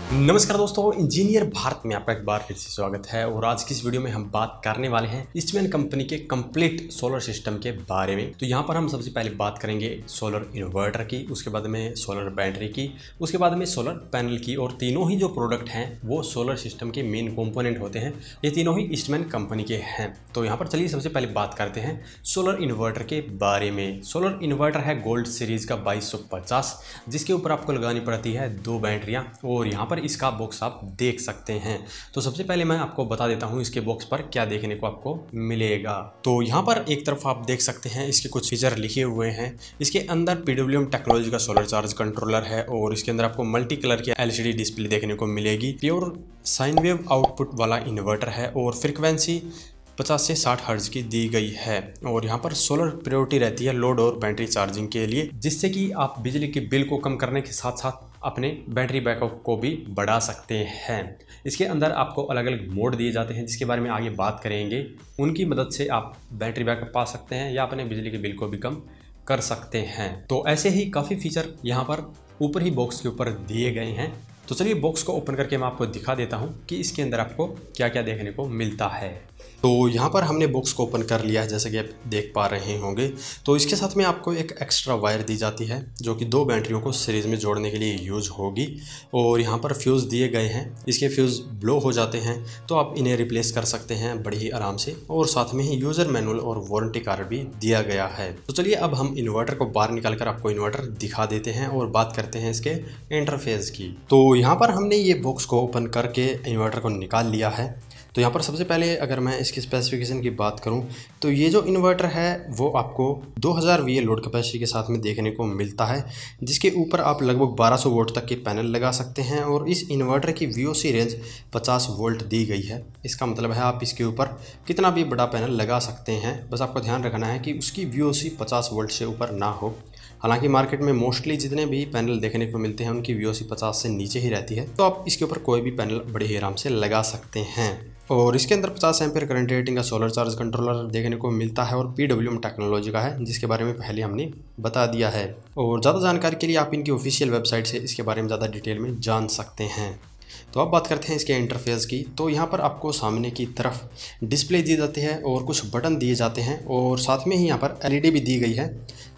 नमस्कार दोस्तों, इंजीनियर भारत में आपका एक बार फिर से स्वागत है। और आज की इस वीडियो में हम बात करने वाले हैं ईस्टमैन कंपनी के कंप्लीट सोलर सिस्टम के बारे में। तो यहाँ पर हम सबसे पहले बात करेंगे सोलर इन्वर्टर की, उसके बाद में सोलर बैटरी की, उसके बाद में सोलर पैनल की। और तीनों ही जो प्रोडक्ट हैं वो सोलर सिस्टम के मेन कंपोनेंट होते हैं। ये तीनों ही ईस्टमैन कंपनी के हैं। तो यहाँ पर चलिए सबसे पहले बात करते हैं सोलर इन्वर्टर के बारे में। सोलर इन्वर्टर है गोल्ड सीरीज का 2250, जिसके ऊपर आपको लगानी पड़ती है 2 बैटरियाँ। और यहाँ पर इसका बॉक्स आप देख सकते हैं। तो सबसे पहले मैं आपको बता देता हूँ इसके बॉक्स पर क्या देखने को आपको मिलेगा। तो यहाँ पर एक तरफ आप देख सकते हैं इसके कुछ फीचर लिखे हुए हैं। इसके अंदर PWM टेक्नोलॉजी का सोलर चार्ज कंट्रोलर है और इसके अंदर आपको मल्टी कलर की LCD डिस्प्ले देखने को मिलेगी। प्योर साइन वेव आउटपुट वाला इन्वर्टर है और फ्रिक्वेंसी 50 से 60 हर्ट्ज की दी गई है। और यहाँ पर सोलर प्रायोरिटी रहती है लोड और बैटरी चार्जिंग के लिए, जिससे कि आप बिजली के बिल को कम करने के साथ साथ अपने बैटरी बैकअप को भी बढ़ा सकते हैं। इसके अंदर आपको अलग अलग मोड दिए जाते हैं, जिसके बारे में आगे बात करेंगे। उनकी मदद से आप बैटरी बैकअप पा सकते हैं या अपने बिजली के बिल को भी कम कर सकते हैं। तो ऐसे ही काफ़ी फीचर यहाँ पर ऊपर ही बॉक्स के ऊपर दिए गए हैं। तो चलिए बॉक्स को ओपन करके मैं आपको दिखा देता हूँ कि इसके अंदर आपको क्या क्या देखने को मिलता है। तो यहाँ पर हमने बॉक्स को ओपन कर लिया है, जैसे कि आप देख पा रहे होंगे। तो इसके साथ में आपको एक एक्स्ट्रा वायर दी जाती है जो कि 2 बैटरियों को सीरीज़ में जोड़ने के लिए यूज़ होगी। और यहाँ पर फ्यूज़ दिए गए हैं, इसके फ्यूज़ ब्लो हो जाते हैं तो आप इन्हें रिप्लेस कर सकते हैं बड़ी ही आराम से। और साथ में ही यूज़र मैनुअल और वारंटी कार्ड भी दिया गया है। तो चलिए अब हम इन्वर्टर को बाहर निकाल कर आपको इन्वर्टर दिखा देते हैं और बात करते हैं इसके इंटरफेस की। तो यहाँ पर हमने ये बॉक्स को ओपन करके इन्वर्टर को निकाल लिया है। तो यहाँ पर सबसे पहले अगर मैं इसकी स्पेसिफिकेशन की बात करूँ तो ये जो इन्वर्टर है वो आपको 2000 VA लोड कैपेसिटी के साथ में देखने को मिलता है, जिसके ऊपर आप लगभग 1200 वोल्ट तक के पैनल लगा सकते हैं। और इस इन्वर्टर की VOC रेंज 50 वोल्ट दी गई है। इसका मतलब है आप इसके ऊपर कितना भी बड़ा पैनल लगा सकते हैं, बस आपको ध्यान रखना है कि उसकी VOC 50 वोल्ट से ऊपर ना हो। हालांकि मार्केट में मोस्टली जितने भी पैनल देखने को मिलते हैं उनकी VOC 50 से नीचे ही रहती है। तो आप इसके ऊपर कोई भी पैनल बड़े ही आराम से लगा सकते हैं। और इसके अंदर 50 एम्पीयर करंट रेटिंग का सोलर चार्ज कंट्रोलर देखने को मिलता है और PWM टेक्नोलॉजी का है, जिसके बारे में पहले हमने बता दिया है। और ज़्यादा जानकारी के लिए आप इनकी ऑफिशियल वेबसाइट से इसके बारे में ज़्यादा डिटेल में जान सकते हैं। तो अब बात करते हैं इसके इंटरफेस की। तो यहाँ पर आपको सामने की तरफ डिस्प्ले दी जाती है और कुछ बटन दिए जाते हैं और साथ में ही यहाँ पर LED भी दी गई है,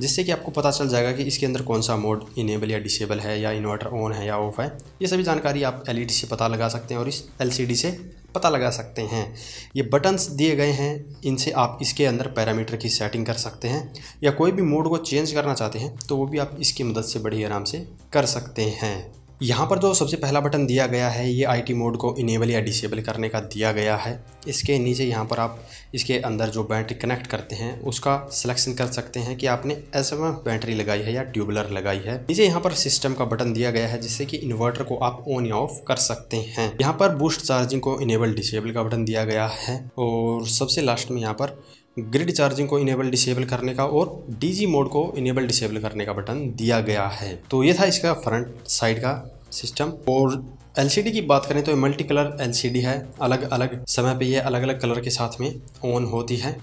जिससे कि आपको पता चल जाएगा कि इसके अंदर कौन सा मोड इनेबल या डिसेबल है, या इन्वर्टर ऑन है या ऑफ है। ये सभी जानकारी आप LED से पता लगा सकते हैं और इस LCD से पता लगा सकते हैं। ये बटन्स दिए गए हैं, इनसे आप इसके अंदर पैरामीटर की सेटिंग कर सकते हैं या कोई भी मोड को चेंज करना चाहते हैं तो वो भी आप इसकी मदद से बड़ी आराम से कर सकते हैं। यहाँ पर जो सबसे पहला बटन दिया गया है ये IT मोड को इनेबल या डिसेबल करने का दिया गया है। इसके नीचे यहाँ पर आप इसके अंदर जो बैटरी कनेक्ट करते हैं उसका सिलेक्शन कर सकते हैं कि आपने SMF बैटरी लगाई है या ट्यूबुलर लगाई है। नीचे यहाँ पर सिस्टम का बटन दिया गया है, जिससे कि इन्वर्टर को आप ऑन या ऑफ कर सकते हैं। यहाँ पर बूस्ट चार्जिंग को इनेबल डिसेबल का बटन दिया गया है। और सबसे लास्ट में यहाँ पर ग्रिड चार्जिंग को इनेबल डिसेबल करने का और DG मोड को इनेबल डिसेबल करने का बटन दिया गया है। तो ये था इसका फ्रंट साइड का सिस्टम। और LCD की बात करें तो मल्टी कलर LCD है, अलग अलग समय पे ये अलग अलग कलर के साथ में ऑन होती है।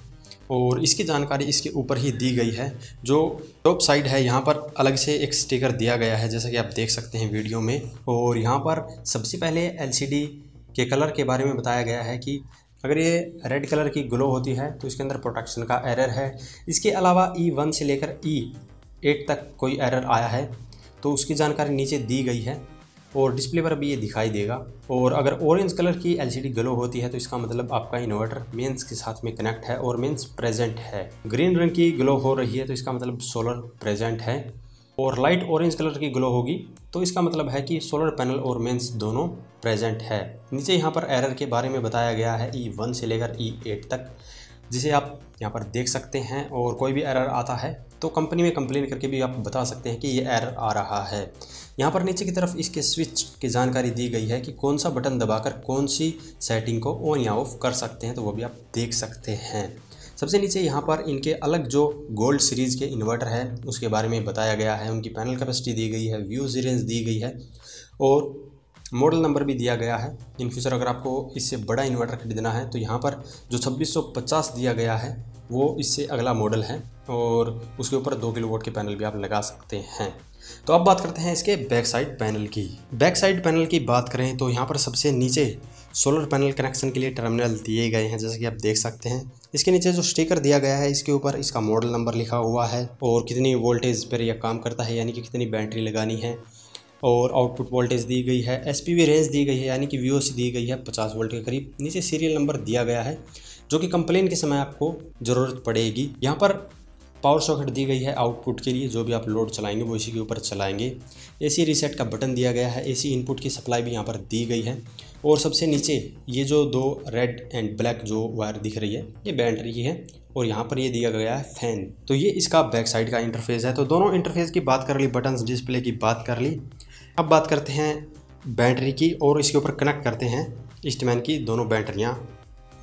और इसकी जानकारी इसके ऊपर ही दी गई है। जो टॉप साइड है यहाँ पर अलग से एक स्टिकर दिया गया है, जैसा कि आप देख सकते हैं वीडियो में। और यहाँ पर सबसे पहले LCD के कलर के बारे में बताया गया है कि अगर ये रेड कलर की ग्लो होती है तो इसके अंदर प्रोटेक्शन का एरर है। इसके अलावा E1 से लेकर E8 तक कोई एरर आया है तो उसकी जानकारी नीचे दी गई है और डिस्प्ले पर भी ये दिखाई देगा। और अगर ऑरेंज कलर की LCD ग्लो होती है तो इसका मतलब आपका इन्वर्टर मेंस के साथ में कनेक्ट है और मेंस प्रेजेंट है। ग्रीन रंग की ग्लो हो रही है तो इसका मतलब सोलर प्रेजेंट है। और लाइट ऑरेंज कलर की ग्लो होगी तो इसका मतलब है कि सोलर पैनल और मेंस दोनों प्रेजेंट है। नीचे यहाँ पर एरर के बारे में बताया गया है E1 से लेकर E8 तक, जिसे आप यहाँ पर देख सकते हैं। और कोई भी एरर आता है तो कंपनी में कंप्लेन करके भी आप बता सकते हैं कि ये एरर आ रहा है। यहाँ पर नीचे की तरफ इसके स्विच की जानकारी दी गई है कि कौन सा बटन दबाकर कौन सी सेटिंग को ऑन या ऑफ कर सकते हैं, तो वो भी आप देख सकते हैं। सबसे नीचे यहाँ पर इनके अलग जो गोल्ड सीरीज़ के इन्वर्टर है उसके बारे में बताया गया है। उनकी पैनल कैपेसिटी दी गई है, VOC रेंज दी गई है और मॉडल नंबर भी दिया गया है। इन फ्यूचर अगर आपको इससे बड़ा इन्वर्टर खरीदना है तो यहाँ पर जो 2650 दिया गया है वो इससे अगला मॉडल है और उसके ऊपर 2 किलोवाट के पैनल भी आप लगा सकते हैं। तो अब बात करते हैं इसके बैक साइड पैनल की। बैक साइड पैनल की बात करें तो यहाँ पर सबसे नीचे सोलर पैनल कनेक्शन के लिए टर्मिनल दिए गए हैं, जैसे कि आप देख सकते हैं। इसके नीचे जो स्टिकर दिया गया है इसके ऊपर इसका मॉडल नंबर लिखा हुआ है और कितनी वोल्टेज पर यह काम करता है, यानी कि कितनी बैटरी लगानी है, और आउटपुट वोल्टेज दी गई है, एसपीवी रेंज दी गई है, यानी कि वीओसी दी गई है 50 वोल्ट के करीब। नीचे सीरियल नंबर दिया गया है जो कि कंप्लेन के समय आपको ज़रूरत पड़ेगी। यहाँ पर पावर सॉकेट दी गई है आउटपुट के लिए, जो भी आप लोड चलाएंगे वो इसी के ऊपर चलाएंगे। एसी रीसेट का बटन दिया गया है, एसी इनपुट की सप्लाई भी यहाँ पर दी गई है। और सबसे नीचे ये जो 2 रेड एंड ब्लैक जो वायर दिख रही है ये बैटरी की है, और यहाँ पर ये दिया गया है फैन। तो ये इसका बैक साइड का इंटरफेस है। तो दोनों इंटरफेस की बात कर ली, बटन्स डिस्प्ले की बात कर ली। अब बात करते हैं बैटरी की और इसके ऊपर कनेक्ट करते हैं ईस्टमैन की दोनों बैटरियाँ।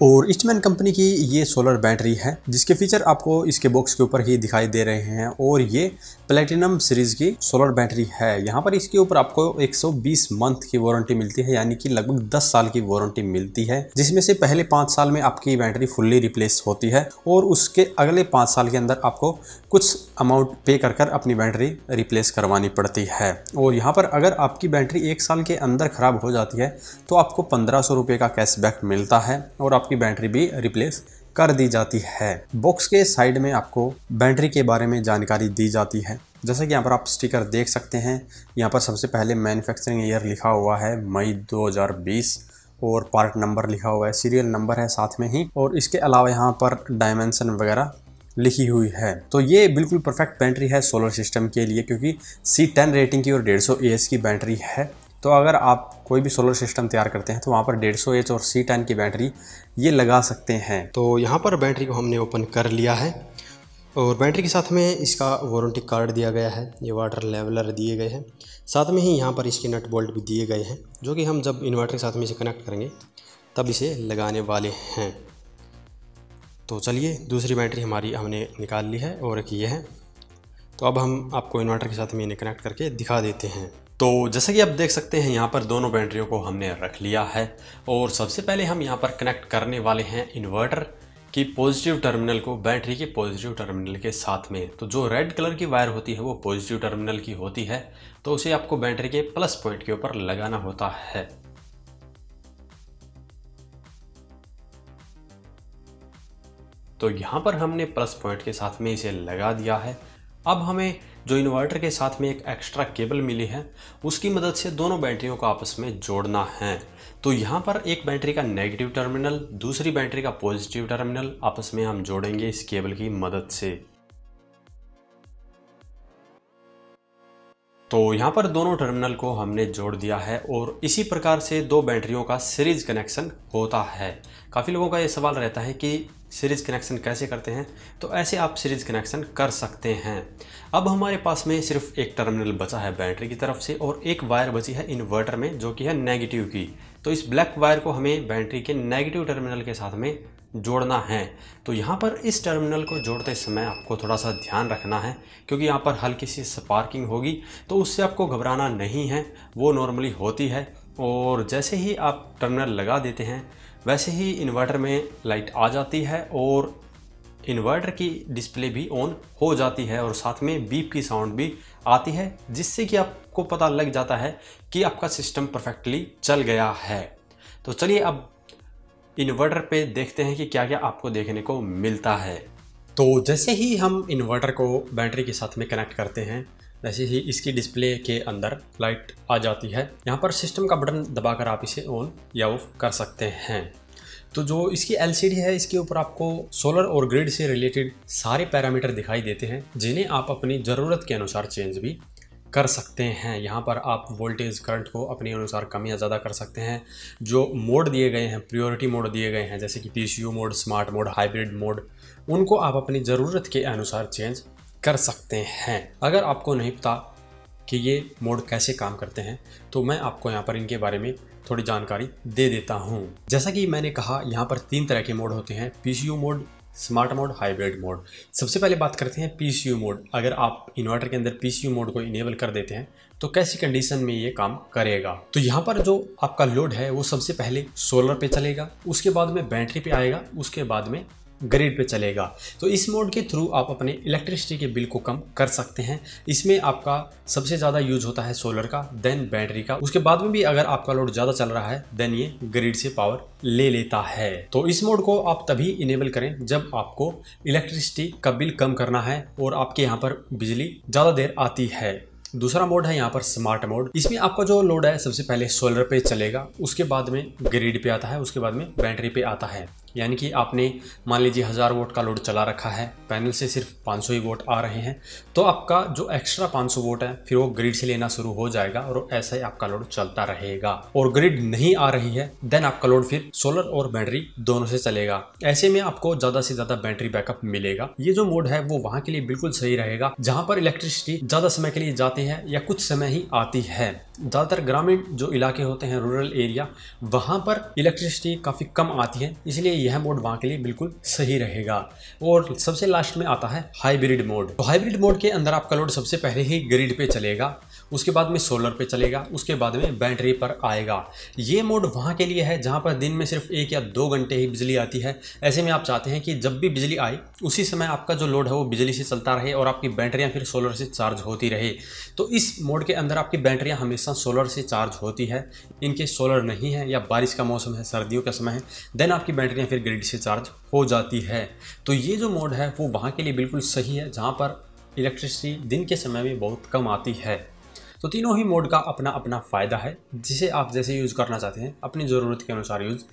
और ईस्टमैन कंपनी की ये सोलर बैटरी है जिसके फीचर आपको इसके बॉक्स के ऊपर ही दिखाई दे रहे हैं, और ये प्लेटिनम सीरीज़ की सोलर बैटरी है। यहाँ पर इसके ऊपर आपको 120 मंथ की वारंटी मिलती है, यानी कि लगभग 10 साल की वारंटी मिलती है, जिसमें से पहले 5 साल में आपकी बैटरी फुल्ली रिप्लेस होती है और उसके अगले 5 साल के अंदर आपको कुछ अमाउंट पे कर अपनी बैटरी रिप्लेस करवानी पड़ती है। और यहाँ पर अगर आपकी बैटरी 1 साल के अंदर ख़राब हो जाती है तो आपको 1500 रुपये का कैशबैक मिलता है और आपकी बैटरी भी रिप्लेस कर दी जाती है। बॉक्स के साइड में आपको बैटरी के बारे में जानकारी दी जाती है, जैसा कि यहाँ पर आप स्टिकर देख सकते हैं। यहाँ पर सबसे पहले मैन्युफैक्चरिंग ईयर लिखा हुआ है मई 2020 और पार्ट नंबर लिखा हुआ है, सीरियल नंबर है साथ में ही, और इसके अलावा यहाँ पर डायमेंशन वगैरह लिखी हुई है। तो ये बिल्कुल परफेक्ट बैटरी है सोलर सिस्टम के लिए, क्योंकि C10 रेटिंग की और 150 AH की बैटरी है। तो अगर आप कोई भी सोलर सिस्टम तैयार करते हैं तो वहाँ पर 150 AH और C10 की बैटरी ये लगा सकते हैं। तो यहाँ पर बैटरी को हमने ओपन कर लिया है और बैटरी के साथ में इसका वारंटी कार्ड दिया गया है, ये वाटर लेवलर दिए गए हैं, साथ में ही यहाँ पर इसके नट बोल्ट भी दिए गए हैं, जो कि हम जब इन्वर्टर के साथ में इसे कनेक्ट करेंगे तब इसे लगाने वाले हैं। तो चलिए दूसरी बैटरी हमारी हमने निकाल ली है और एक ये है। तो अब हम आपको इन्वर्टर के साथ में इन्हें कनेक्ट करके दिखा देते हैं। तो जैसा कि आप देख सकते हैं यहाँ पर दोनों बैटरियों को हमने रख लिया है और सबसे पहले हम यहाँ पर कनेक्ट करने वाले हैं इन्वर्टर की पॉजिटिव टर्मिनल को बैटरी के पॉजिटिव टर्मिनल के साथ में। तो जो रेड कलर की वायर होती है वो पॉजिटिव टर्मिनल की होती है, तो उसे आपको बैटरी के प्लस पॉइंट के ऊपर लगाना होता है। तो यहाँ पर हमने प्लस पॉइंट के साथ में इसे लगा दिया है। अब हमें जो इन्वर्टर के साथ में एक एक्स्ट्रा केबल मिली है उसकी मदद से दोनों बैटरियों को आपस में जोड़ना है। तो यहाँ पर एक बैटरी का नेगेटिव टर्मिनल, दूसरी बैटरी का पॉजिटिव टर्मिनल आपस में हम जोड़ेंगे इस केबल की मदद से। तो यहाँ पर दोनों टर्मिनल को हमने जोड़ दिया है और इसी प्रकार से 2 बैटरियों का सीरीज कनेक्शन होता है। काफ़ी लोगों का ये सवाल रहता है कि सीरीज कनेक्शन कैसे करते हैं, तो ऐसे आप सीरीज कनेक्शन कर सकते हैं। अब हमारे पास में सिर्फ एक टर्मिनल बचा है बैटरी की तरफ से और एक वायर बची है इन्वर्टर में जो कि है नेगेटिव की। तो इस ब्लैक वायर को हमें बैटरी के नेगेटिव टर्मिनल के साथ में जोड़ना है। तो यहाँ पर इस टर्मिनल को जोड़ते समय आपको थोड़ा सा ध्यान रखना है, क्योंकि यहाँ पर हल्की सी स्पार्किंग होगी, तो उससे आपको घबराना नहीं है, वो नॉर्मली होती है। और जैसे ही आप टर्मिनल लगा देते हैं वैसे ही इन्वर्टर में लाइट आ जाती है और इन्वर्टर की डिस्प्ले भी ऑन हो जाती है और साथ में बीप की साउंड भी आती है, जिससे कि आपको पता लग जाता है कि आपका सिस्टम परफेक्टली चल गया है। तो चलिए अब इन्वर्टर पे देखते हैं कि क्या क्या आपको देखने को मिलता है। तो जैसे ही हम इन्वर्टर को बैटरी के साथ में कनेक्ट करते हैं वैसे ही इसकी डिस्प्ले के अंदर लाइट आ जाती है। यहाँ पर सिस्टम का बटन दबाकर आप इसे ऑन या ऑफ कर सकते हैं। तो जो इसकी LCD है इसके ऊपर आपको सोलर और ग्रिड से रिलेटेड सारे पैरामीटर दिखाई देते हैं, जिन्हें आप अपनी ज़रूरत के अनुसार चेंज भी कर सकते हैं। यहाँ पर आप वोल्टेज करंट को अपने अनुसार कम या ज़्यादा कर सकते हैं। जो मोड दिए गए हैं, प्रायोरिटी मोड दिए गए हैं, जैसे कि PCU mode, smart mode, hybrid mode, उनको आप अपनी ज़रूरत के अनुसार चेंज कर सकते हैं। अगर आपको नहीं पता कि ये मोड कैसे काम करते हैं तो मैं आपको यहाँ पर इनके बारे में थोड़ी जानकारी दे देता हूँ। जैसा कि मैंने कहा यहाँ पर 3 तरह के मोड होते हैं, PCU mode, smart mode, hybrid mode. सबसे पहले बात करते हैं PCU मोड। अगर आप इन्वर्टर के अंदर PCU मोड को इनेबल कर देते हैं तो कैसी कंडीशन में ये काम करेगा। तो यहाँ पर जो आपका लोड है वो सबसे पहले सोलर पे चलेगा, उसके बाद में बैटरी पे आएगा, उसके बाद में ग्रिड पे चलेगा। तो इस मोड के थ्रू आप अपने इलेक्ट्रिसिटी के बिल को कम कर सकते हैं। इसमें आपका सबसे ज़्यादा यूज होता है सोलर का, देन बैटरी का, उसके बाद में भी अगर आपका लोड ज़्यादा चल रहा है देन ये ग्रिड से पावर ले लेता है। तो इस मोड को आप तभी इनेबल करें जब आपको इलेक्ट्रिसिटी का बिल कम करना है और आपके यहाँ पर बिजली ज़्यादा देर आती है। दूसरा मोड है यहाँ पर स्मार्ट मोड। इसमें आपका जो लोड है सबसे पहले सोलर पे चलेगा, उसके बाद में ग्रिड पे आता है, उसके बाद में बैटरी पे आता है। यानी कि आपने मान लीजिए 1000 वोट का लोड चला रखा है, पैनल से सिर्फ 500 ही वोट आ रहे हैं, तो आपका जो एक्स्ट्रा 500 वोट है फिर वो ग्रिड से लेना शुरू हो जाएगा और ऐसा ही आपका लोड चलता रहेगा। और ग्रिड नहीं आ रही है देन आपका लोड फिर सोलर और बैटरी दोनों से चलेगा। ऐसे में आपको ज़्यादा से ज़्यादा बैटरी बैकअप मिलेगा। ये जो मोड है वो वहाँ के लिए बिल्कुल सही रहेगा जहाँ पर इलेक्ट्रिसिटी ज़्यादा समय के लिए जाती है या कुछ समय ही आती है। ज़्यादातर ग्रामीण जो इलाके होते हैं, रूरल एरिया, वहाँ पर इलेक्ट्रिसिटी काफ़ी कम आती है, इसलिए यह मोड वहाँ के लिए बिल्कुल सही रहेगा। और सबसे लास्ट में आता है हाइब्रिड मोड। तो हाइब्रिड मोड के अंदर आपका लोड सबसे पहले ही ग्रिड पे चलेगा, उसके बाद में सोलर पे चलेगा, उसके बाद में बैटरी पर आएगा। ये मोड वहाँ के लिए है जहाँ पर दिन में सिर्फ 1 या 2 घंटे ही बिजली आती है। ऐसे में आप चाहते हैं कि जब भी बिजली आए उसी समय आपका जो लोड है वो बिजली से चलता रहे और आपकी बैटरियाँ फिर सोलर से चार्ज होती रहे। तो इस मोड के अंदर आपकी बैटरियाँ हमेशा सोलर से चार्ज होती है। इनके सोलर नहीं है या बारिश का मौसम है, सर्दियों का समय है, देन आपकी बैटरियाँ फिर ग्रिड से चार्ज हो जाती है। तो ये जो मोड है वो वहाँ के लिए बिल्कुल सही है जहाँ पर इलेक्ट्रिसिटी दिन के समय में बहुत कम आती है। तो तीनों ही मोड का अपना अपना फ़ायदा है, जिसे आप जैसे यूज़ करना चाहते हैं अपनी ज़रूरत के अनुसार यूज़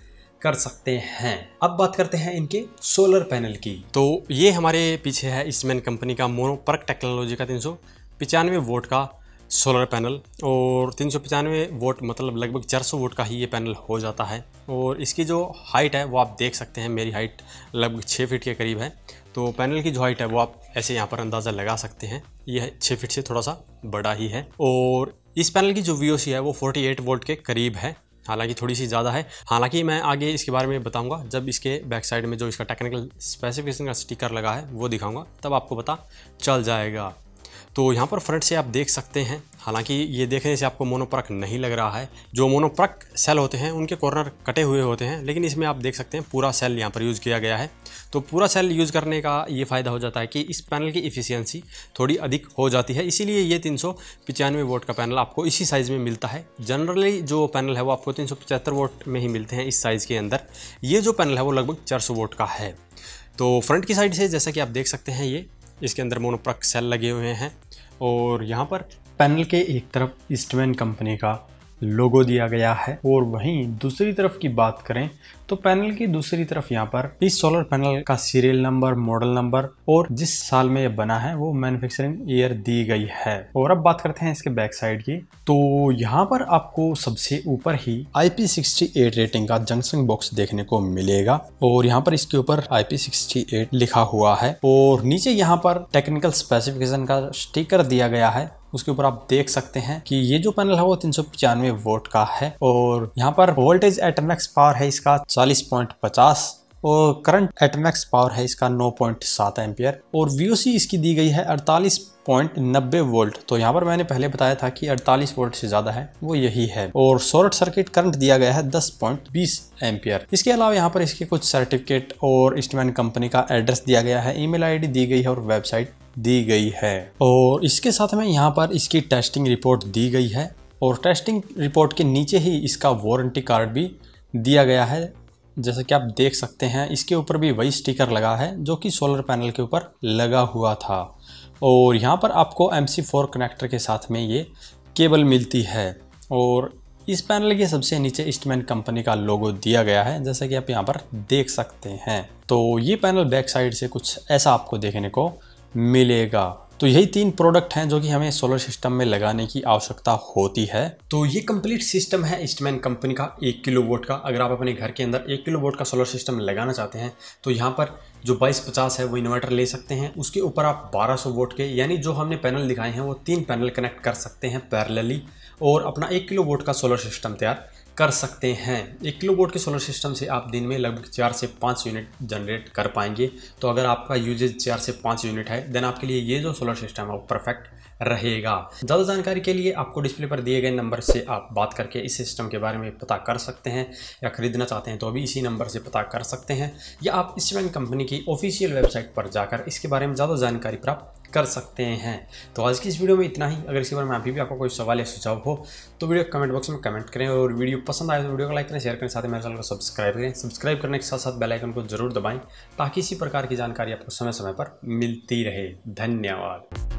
कर सकते हैं। अब बात करते हैं इनके सोलर पैनल की। तो ये हमारे पीछे है ईस्टमैन कंपनी का मोनोपर्क टेक्नोलॉजी का 395 वोट का सोलर पैनल। और 395 वोट मतलब लगभग 400 वोट का ही ये पैनल हो जाता है। और इसकी जो हाइट है वो आप देख सकते हैं, मेरी हाइट लगभग 6 फीट के करीब है। तो पैनल की जो हाइट है वो आप ऐसे यहाँ पर अंदाज़ा लगा सकते हैं, यह 6 फीट से थोड़ा सा बड़ा ही है। और इस पैनल की जो VOC है वो 48 वोल्ट के करीब है, हालांकि थोड़ी सी ज़्यादा है। हालांकि मैं आगे इसके बारे में बताऊंगा जब इसके बैक साइड में जो इसका टेक्निकल स्पेसिफिकेशन का स्टिकर लगा है वो दिखाऊंगा, तब आपको पता चल जाएगा। तो यहाँ पर फ्रंट से आप देख सकते हैं, हालांकि ये देखने से आपको मोनोपर्क नहीं लग रहा है। जो मोनोपर्क सेल होते हैं उनके कॉर्नर कटे हुए होते हैं, लेकिन इसमें आप देख सकते हैं पूरा सेल यहाँ पर यूज़ किया गया है। तो पूरा सेल यूज़ करने का ये फ़ायदा हो जाता है कि इस पैनल की इफ़िशियंसी थोड़ी अधिक हो जाती है, इसीलिए ये 395 वोट का पैनल आपको इसी साइज़ में मिलता है। जनरली जो पैनल है वो आपको 375 वोट में ही मिलते हैं इस साइज़ के अंदर। ये जो पैनल है वो लगभग 400 वोट का है। तो फ्रंट की साइड से जैसा कि आप देख सकते हैं, ये इसके अंदर मोनोपर्क सेल लगे हुए हैं और यहाँ पर पैनल के एक तरफ ईस्टमैन कंपनी का लोगो दिया गया है। और वहीं दूसरी तरफ की बात करें तो पैनल की दूसरी तरफ यहाँ पर इस सोलर पैनल का सीरियल नंबर, मॉडल नंबर और जिस साल में यह बना है वो मैन्युफैक्चरिंग ईयर दी गई है। और अब बात करते हैं इसके बैक साइड की। तो यहाँ पर आपको सबसे ऊपर ही IP68 रेटिंग का जंक्शन बॉक्स देखने को मिलेगा और यहाँ पर इसके ऊपर IP68 लिखा हुआ है। और नीचे यहाँ पर टेक्निकल स्पेसिफिकेशन का स्टिकर दिया गया है, उसके ऊपर आप देख सकते हैं कि ये जो पैनल है वो 395 वोट का है। और यहाँ पर वोल्टेज एट मैक्स पावर है इसका 40.50 और करंट एट मैक्स पावर है इसका 9.7 एम्पियर। और VOC इसकी दी गई है 48.90 वोल्ट। तो यहाँ पर मैंने पहले बताया था कि 48 वोल्ट से ज़्यादा है, वो यही है। और शॉर्ट सर्किट करंट दिया गया है 10.20 एम्पियर। इसके अलावा यहाँ पर इसके कुछ सर्टिफिकेट और ईस्टमैन कंपनी का एड्रेस दिया गया है, ईमेल ID दी गई है और वेबसाइट दी गई है। और इसके साथ में यहाँ पर इसकी टेस्टिंग रिपोर्ट दी गई है और टेस्टिंग रिपोर्ट के नीचे ही इसका वारंटी कार्ड भी दिया गया है। जैसा कि आप देख सकते हैं इसके ऊपर भी वही स्टिकर लगा है जो कि सोलर पैनल के ऊपर लगा हुआ था। और यहाँ पर आपको MC4 कनेक्टर के साथ में ये केबल मिलती है। और इस पैनल के सबसे नीचे ईस्टमैन कंपनी का लोगो दिया गया है, जैसा कि आप यहाँ पर देख सकते हैं। तो ये पैनल बैक साइड से कुछ ऐसा आपको देखने को मिलेगा। तो यही 3 प्रोडक्ट हैं जो कि हमें सोलर सिस्टम में लगाने की आवश्यकता होती है। तो ये कंप्लीट सिस्टम है ईस्टमैन कंपनी का 1 किलोवाट का। अगर आप अपने घर के अंदर 1 किलोवाट का सोलर सिस्टम लगाना चाहते हैं तो यहाँ पर जो 2250 है वो इन्वर्टर ले सकते हैं। उसके ऊपर आप 1200 वोट के, यानी जो हमने पैनल दिखाए हैं वो 3 पैनल कनेक्ट कर सकते हैं पैरेलली और अपना 1 किलोवाट का सोलर सिस्टम तैयार कर सकते हैं। 1 किलोवाट के सोलर सिस्टम से आप दिन में लगभग 4 से 5 यूनिट जनरेट कर पाएंगे। तो अगर आपका यूजेज 4 से 5 यूनिट है देन आपके लिए ये जो सोलर सिस्टम है वो परफेक्ट रहेगा। ज़्यादा जानकारी के लिए आपको डिस्प्ले पर दिए गए नंबर से आप बात करके इस सिस्टम के बारे में पता कर सकते हैं, या खरीदना चाहते हैं तो अभी इसी नंबर से पता कर सकते हैं, या आप ईस्टमैन कंपनी की ऑफिशियल वेबसाइट पर जाकर इसके बारे में ज़्यादा जानकारी प्राप्त कर सकते हैं। तो आज की इस वीडियो में इतना ही। अगर इसके बारे में अभी भी आपको कोई सवाल या सुझाव हो तो वीडियो कमेंट बॉक्स में कमेंट करें, और वीडियो पसंद आए तो वीडियो को लाइक करें, शेयर करें, साथ ही मेरे चैनल को सब्सक्राइब करें। सब्सक्राइब करने के साथ साथ बेल आइकन को जरूर दबाएं ताकि इसी प्रकार की जानकारी आपको समय समय पर मिलती रहे। धन्यवाद।